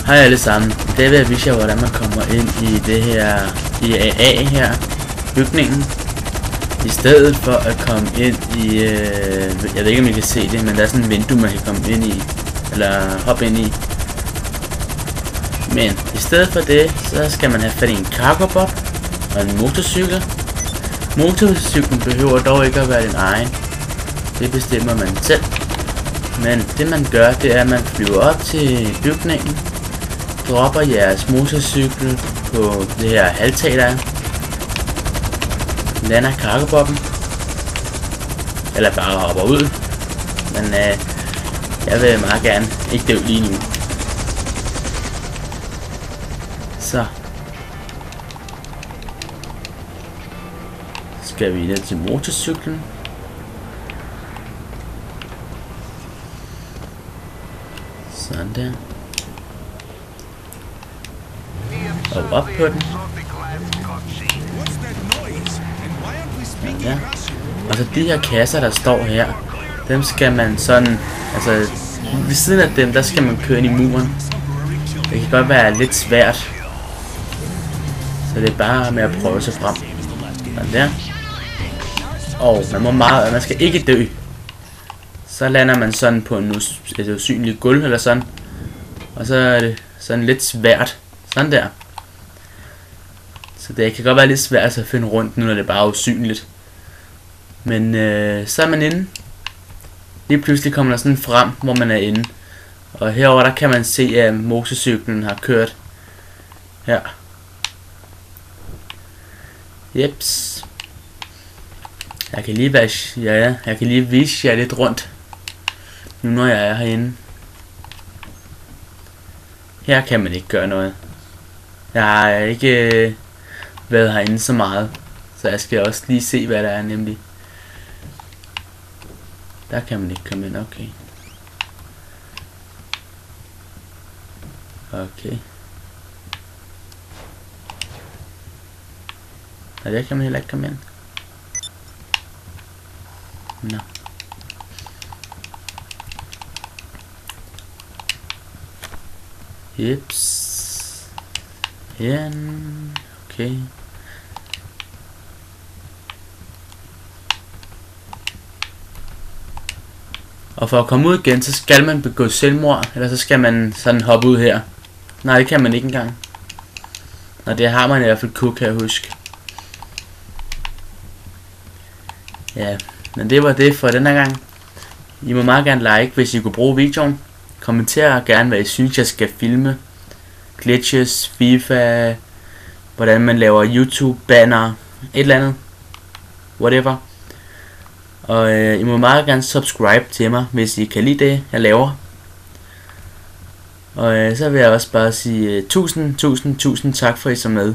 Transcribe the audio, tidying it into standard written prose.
Hej alle sammen. I dag vil jeg vise jer, hvordan man kommer ind i det her IAA her, bygningen. I stedet for at komme ind i, jeg ved ikke om I kan se det, men der er sådan et vindue man kan komme ind i, eller hoppe ind i. Men i stedet for det, så skal man have fat i en cargobob og en motorcykel. Motorcyklen behøver dog ikke at være din egen. Det bestemmer man selv. Men det man gør, det er at man flyver op til bygningen, dropper jeres motorcykel på det her halvtag der, lander cargobobben, eller bare hopper ud. Men jeg vil meget gerne ikke dø lige nu. Så skal vi ned til motorcyklen. Sådan der. Og op på den. Sådan der. Og så de her kasser der står her, dem skal man sådan, altså ved siden af dem, der skal man køre ind i muren. Det kan godt være lidt svært, så det er bare med at prøve sig frem. Sådan der. Og man skal ikke dø. Så lander man sådan på et usynligt gulv eller sådan. Og så er det sådan lidt svært. Sådan der. Så det kan godt være lidt svært at finde rundt nu, når det er bare usynligt. Men så er man inde. Lige pludselig kommer der sådan frem, hvor man er inde. Og herover der kan man se, at motorcyklen har kørt her. Jeps. Jeg kan lige vise jer lidt rundt, nu når jeg er herinde. Her kan man ikke gøre noget. Jeg har ikke været herinde så meget, så jeg skal også lige se, hvad der er nemlig. Der kan man ikke komme ind, okay. Okay. Og der kan man heller ikke komme ind. Nå. Jeps. Hen. Okay. Og for at komme ud igen, så skal man begå selvmord, eller så skal man sådan hoppe ud her. Nej, det kan man ikke engang. Nå, det har man i hvert fald kunne, kan jeg huske. Ja, men det var det for denne gang. I må meget gerne like, hvis I kunne bruge videoen. Kommenter gerne, hvad I synes, jeg skal filme. Glitches, FIFA, hvordan man laver YouTube-banner, et eller andet. Whatever. Og I må meget gerne subscribe til mig, hvis I kan lide det, jeg laver. Og så vil jeg også bare sige tusind tak for, at I så med.